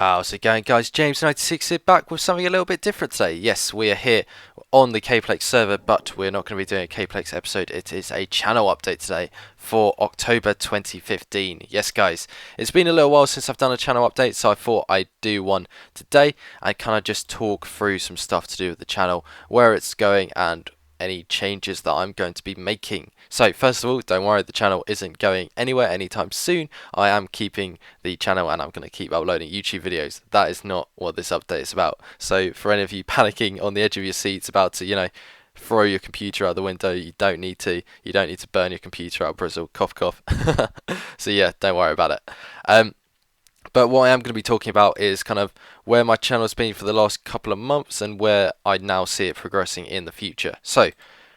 How's it going, guys? James96 here, back with something a little bit different today. Yes, we are here on the Kplex server, but we're not going to be doing a Kplex episode. It is a channel update today for October 2015. Yes, guys, it's been a little while since I've done a channel update, so I thought I'd do one today and kind of just talk through some stuff to do with the channel, where it's going, and any changes that I'm going to be making. So first of all, don't worry, the channel isn't going anywhere anytime soon. I am keeping the channel and I'm going to keep uploading YouTube videos. That is not what this update is about. So for any of you panicking on the edge of your seats about to, throw your computer out the window, you don't need to. You don't need to burn your computer out, Brazil. Cough, cough. So yeah, don't worry about it. But what I am going to be talking about is kind of where my channel has been for the last couple of months and where I now see it progressing in the future. So,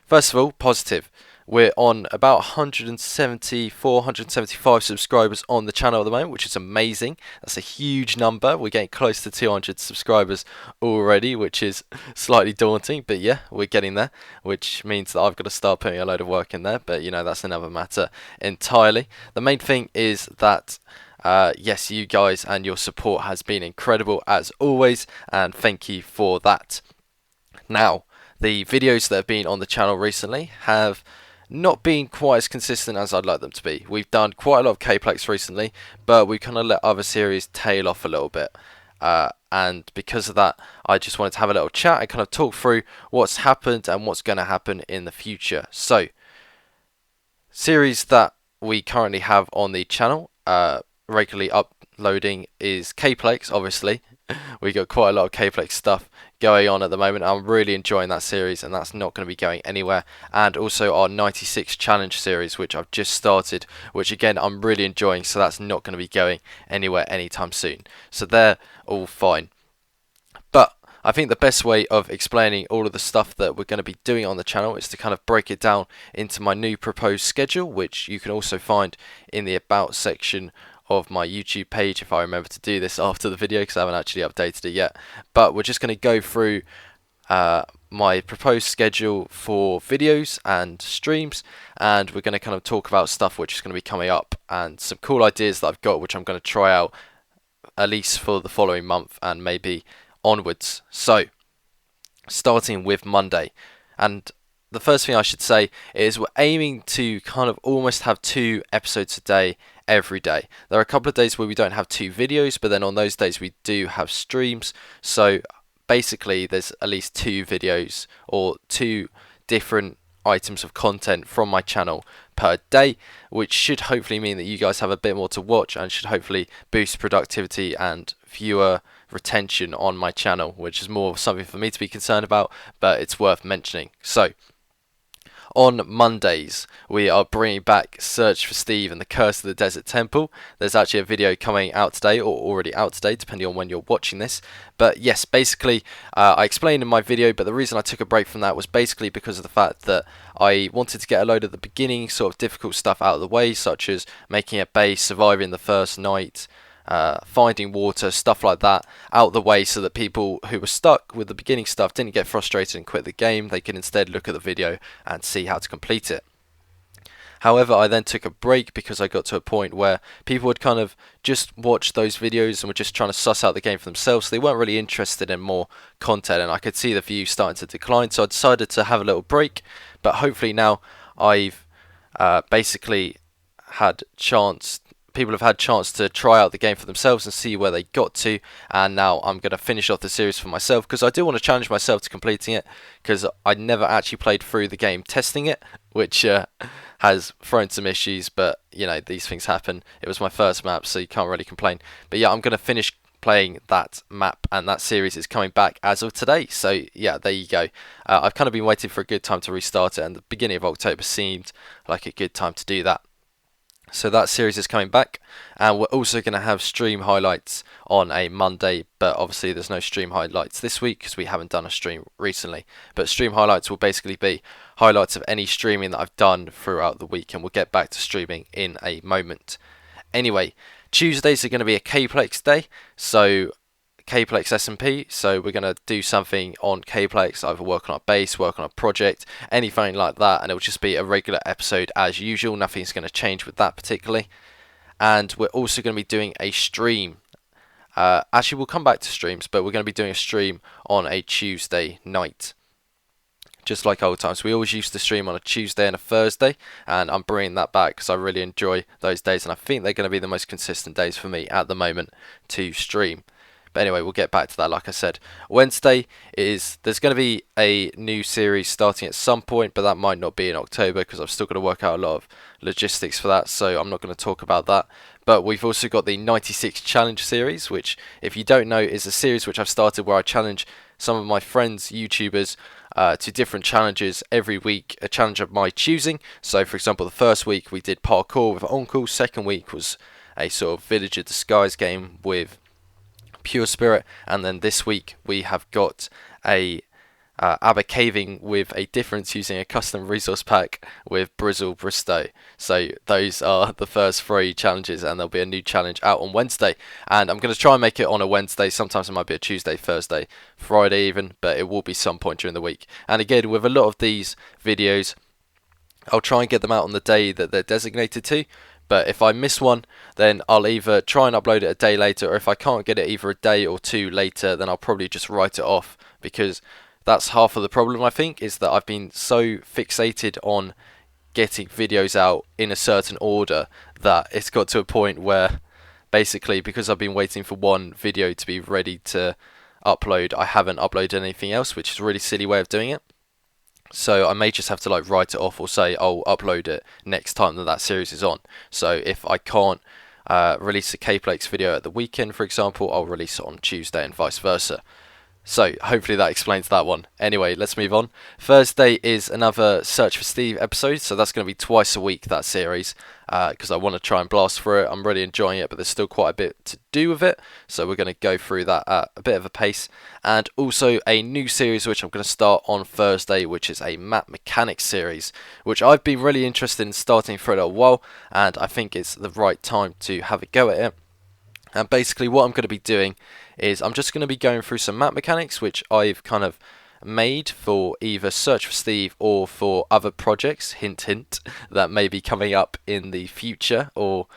first of all, positive. We're on about 174, 175 subscribers on the channel at the moment, which is amazing. That's a huge number. We're getting close to 200 subscribers already, which is slightly daunting. But yeah, we're getting there, which means that I've got to start putting a load of work in there. But, that's another matter entirely. The main thing is that yes, you guys and your support has been incredible as always, and thank you for that. Now, the videos that have been on the channel recently have not been quite as consistent as I'd like them to be. We've done quite a lot of Kplex recently, but we kind of let other series tail off a little bit. And because of that, I just wanted to have a little chat and kind of talk through what's happened and what's going to happen in the future. So, series that we currently have on the channel, regularly uploading, is Kplex, obviously. We got quite a lot of Kplex stuff going on at the moment. I'm really enjoying that series, and that's not going to be going anywhere. And also our 96 challenge series, which I've just started, which again I'm really enjoying, so that's not going to be going anywhere anytime soon. So they're all fine. But I think the best way of explaining all of the stuff that we're going to be doing on the channel is to kind of break it down into my new proposed schedule, which you can also find in the About section of my YouTube page if I remember to do this after the video, because I haven't actually updated it yet. But we're just going to go through my proposed schedule for videos and streams, and we're going to kind of talk about stuff which is going to be coming up and some cool ideas that I've got which I'm going to try out at least for the following month and maybe onwards. So, starting with Monday, and the first thing I should say is we're aiming to kind of almost have 2 episodes a day every day. There are a couple of days where we don't have 2 videos, but then on those days we do have streams. So basically there's at least 2 videos or 2 different items of content from my channel per day, which should hopefully mean that you guys have a bit more to watch and should hopefully boost productivity and viewer retention on my channel, which is more something for me to be concerned about, but it's worth mentioning. So on Mondays, we are bringing back Search for Steve and the Curse of the Desert Temple. There's actually a video coming out today, or already out today, depending on when you're watching this. But yes, basically, I explained in my video, but the reason I took a break from that was basically because of the fact that I wanted to get a load of the beginning sort of difficult stuff out of the way, such as making a base, surviving the first night, finding water, stuff like that, out the way, so that people who were stuck with the beginning stuff didn't get frustrated and quit the game. They could instead look at the video and see how to complete it. However, I then took a break because I got to a point where people would kind of just watch those videos and were just trying to suss out the game for themselves. So they weren't really interested in more content, and I could see the views starting to decline. So I decided to have a little break, but hopefully now I've basically had people have had chance to try out the game for themselves and see where they got to, and now I'm going to finish off the series for myself, because I do want to challenge myself to completing it, because I never actually played through the game testing it, which has thrown some issues, but these things happen. It was my first map, so you can't really complain. But yeah, I'm going to finish playing that map, and that series is coming back as of today. So yeah, there you go. I've kind of been waiting for a good time to restart it, and the beginning of October seemed like a good time to do that. So that series is coming back, and we're also going to have stream highlights on a Monday, but obviously there's no stream highlights this week because we haven't done a stream recently. But stream highlights will basically be highlights of any streaming that I've done throughout the week, and we'll get back to streaming in a moment. Anyway, Tuesdays are going to be a Kplex day, so Kplex SMP, so we're going to do something on Kplex, either work on a base, work on a project, anything like that, and it'll just be a regular episode as usual. Nothing's going to change with that particularly. And we're also going to be doing a stream Actually, we'll come back to streams, but we're going to be doing a stream on a Tuesday night. Just like old times. We always used to stream on a Tuesday and a Thursday, and I'm bringing that back because I really enjoy those days, and I think they're going to be the most consistent days for me at the moment to stream. But anyway, we'll get back to that. Like I said, Wednesday there's going to be a new series starting at some point, but that might not be in October because I've still got to work out a lot of logistics for that, so I'm not going to talk about that. But we've also got the 96 Challenge series, which, if you don't know, is a series which I've started where I challenge some of my friends, YouTubers, to different challenges every week, a challenge of my choosing. So, for example, the first week we did parkour with Uncle, second week was a sort of villager disguise game with Pure Spirit, and then this week we have got a ABBA caving with a difference using a custom resource pack with Brizzle Bristow. So those are the first 3 challenges, and there'll be a new challenge out on Wednesday, and I'm going to try and make it on a Wednesday. Sometimes it might be a Tuesday, Thursday, Friday even, but it will be some point during the week. And again, with a lot of these videos, I'll try and get them out on the day that they're designated to. But if I miss one, then I'll either try and upload it a day later, or if I can't get it either a day or 2 later, then I'll probably just write it off, because that's half of the problem, I think, is that I've been so fixated on getting videos out in a certain order that it's got to a point where basically, because I've been waiting for one video to be ready to upload, I haven't uploaded anything else, which is a really silly way of doing it. So I may just have to like write it off or say I'll upload it next time that series is on. So if I can't release a K-Plex video at the weekend, for example, I'll release it on Tuesday and vice versa. So hopefully that explains that one. Anyway, let's move on. Thursday is another Search for Steve episode, so that's going to be twice a week, that series, because I want to try and blast through it. I'm really enjoying it, but there's still quite a bit to do with it, so we're going to go through that at a bit of a pace. And also a new series which I'm going to start on Thursday, which is a map mechanics series, which I've been really interested in starting for a little while, and I think it's the right time to have a go at it. And basically what I'm going to be doing is I'm just going to be going through some map mechanics which I've kind of made for either Search for Steve or for other projects, hint hint, that may be coming up in the future or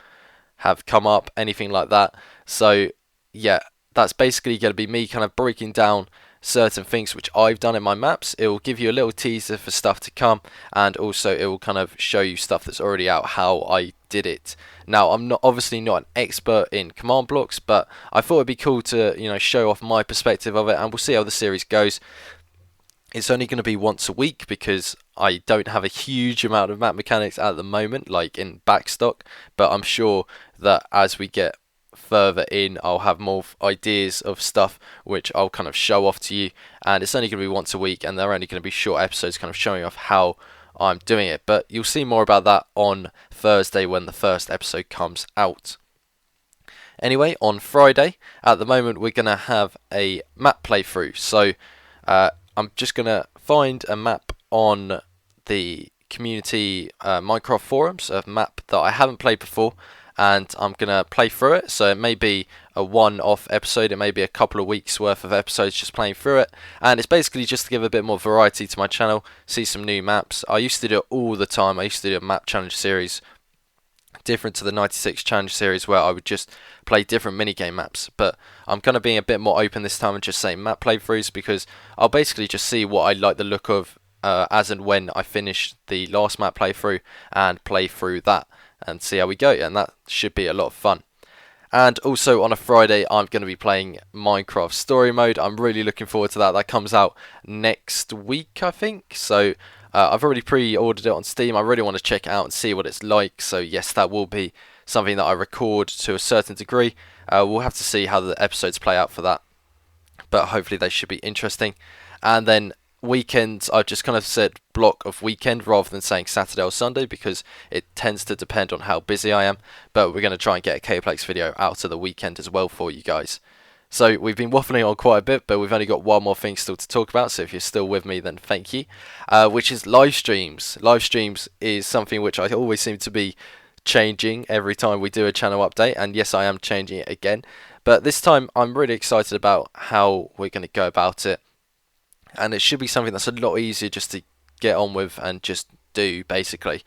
have come up, anything like that. So yeah, that's basically going to be me kind of breaking down certain things which I've done in my maps. It will give you a little teaser for stuff to come, and also it will kind of show you stuff that's already out, how I did it. Now, I'm obviously not an expert in command blocks, but I thought it'd be cool to, show off my perspective of it, and we'll see how the series goes. It's only going to be once a week because I don't have a huge amount of map mechanics at the moment, like in backstock, but I'm sure that as we get further in, I'll have more ideas of stuff which I'll kind of show off to you, and it's only going to be once a week, and they're only going to be short episodes kind of showing off how I'm doing it, but you'll see more about that on Thursday when the first episode comes out. Anyway, on Friday, at the moment, we're going to have a map playthrough, so I'm just going to find a map on the community Minecraft forums, a map that I haven't played before, and I'm going to play through it. So it may be a one-off episode, it may be a couple of weeks worth of episodes just playing through it, and it's basically just to give a bit more variety to my channel, see some new maps. I used to do it all the time. I used to do a map challenge series, different to the 96 challenge series, where I would just play different minigame maps, but I'm going to be a bit more open this time and just say map playthroughs, because I'll basically just see what I like the look of as and when I finish the last map playthrough and play through that and see how we go, and that should be a lot of fun. And also on a Friday, I'm going to be playing Minecraft Story Mode. I'm really looking forward to that. That comes out next week, I think. So I've already pre-ordered it on Steam. I really want to check it out and see what it's like. So yes, that will be something that I record to a certain degree. We'll have to see how the episodes play out for that, but hopefully they should be interesting. And then weekends, I've just kind of said block of weekend rather than saying Saturday or Sunday, because it tends to depend on how busy I am, but we're going to try and get a K-Plex video out to the weekend as well for you guys. So we've been waffling on quite a bit, but we've only got one more thing still to talk about, so if you're still with me then thank you, which is live streams. Live streams is something which I always seem to be changing every time we do a channel update, and yes, I am changing it again, but this time I'm really excited about how we're going to go about it. And it should be something that's a lot easier just to get on with and just do, basically.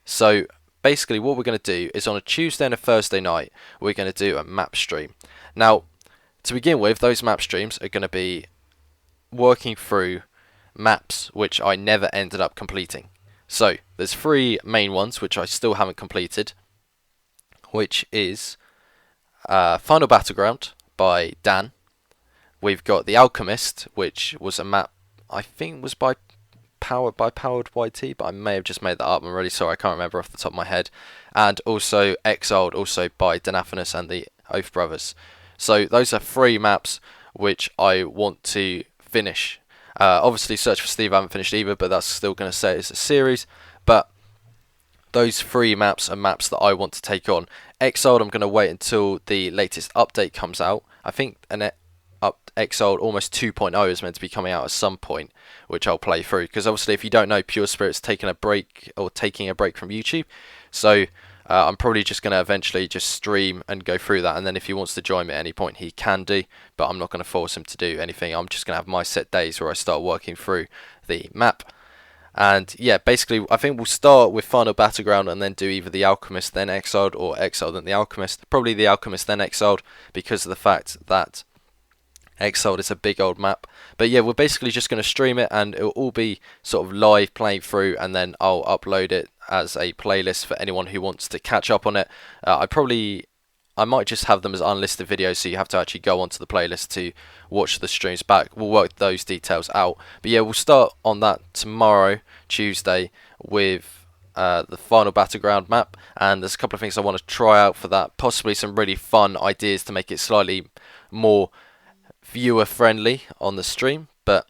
So basically what we're going to do is on a Tuesday and a Thursday night, we're going to do a map stream. Now, to begin with, those map streams are going to be working through maps which I never ended up completing. So there's 3 main ones which I still haven't completed, which is Final Battleground by Dan. We've got The Alchemist, which was a map I think was powered YT, but I may have just made that up. I'm really sorry, I can't remember off the top of my head. And also Exiled, also by Danaphanos and the Oath Brothers. So those are 3 maps which I want to finish. Obviously Search for Steve I haven't finished either, but that's still going to say it's a series. But those 3 maps are maps that I want to take on. Exiled, I'm going to wait until the latest update comes out. I think Exiled Almost 2.0 is meant to be coming out at some point, which I'll play through, because obviously if you don't know, Pure Spirit's taking a break from YouTube, so I'm probably just going to eventually just stream and go through that, and then if he wants to join me at any point he can do, but I'm not going to force him to do anything. I'm just going to have my set days where I start working through the map. And yeah, basically I think we'll start with Final Battleground and then do either The Alchemist then Exiled, or Exiled then The Alchemist. Probably The Alchemist then Exiled, because of the fact that Exiled is a big old map. But yeah, we're basically just going to stream it, and it'll all be sort of live playing through, and then I'll upload it as a playlist for anyone who wants to catch up on it. I might just have them as unlisted videos, so you have to actually go onto the playlist to watch the streams back. We'll work those details out. But yeah, we'll start on that tomorrow, Tuesday, with the Final Battleground map, and there's a couple of things I want to try out for that. Possibly some really fun ideas to make it slightly more viewer friendly on the stream, but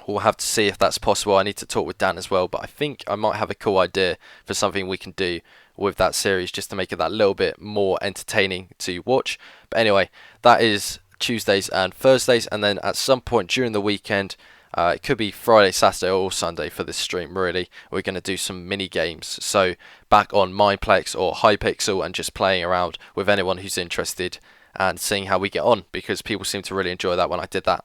we'll have to see if that's possible. I need to talk with Dan as well, but I think I might have a cool idea for something we can do with that series, just to make it that little bit more entertaining to watch. But anyway, that is Tuesdays and Thursdays, and then at some point during the weekend, it could be Friday, Saturday or Sunday for this stream really, we're going to do some mini games, so back on Mineplex or Hypixel, and just playing around with anyone who's interested and seeing how we get on, because people seem to really enjoy that when I did that.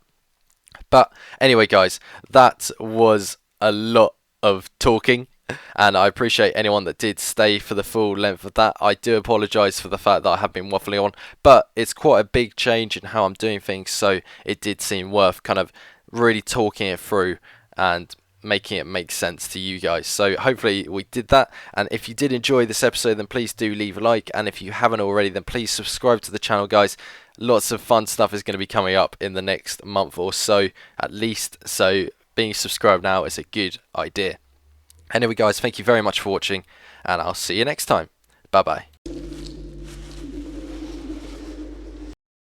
But anyway guys, that was a lot of talking, and I appreciate anyone that did stay for the full length of that. I do apologise for the fact that I have been waffling on, but it's quite a big change in how I'm doing things, so it did seem worth kind of really talking it through and making it make sense to you guys. So hopefully we did that, and if you did enjoy this episode, then please do leave a like, and if you haven't already, then please subscribe to the channel guys. Lots of fun stuff is going to be coming up in the next month or so at least, so being subscribed now is a good idea. Anyway guys, thank you very much for watching, and I'll see you next time. Bye bye.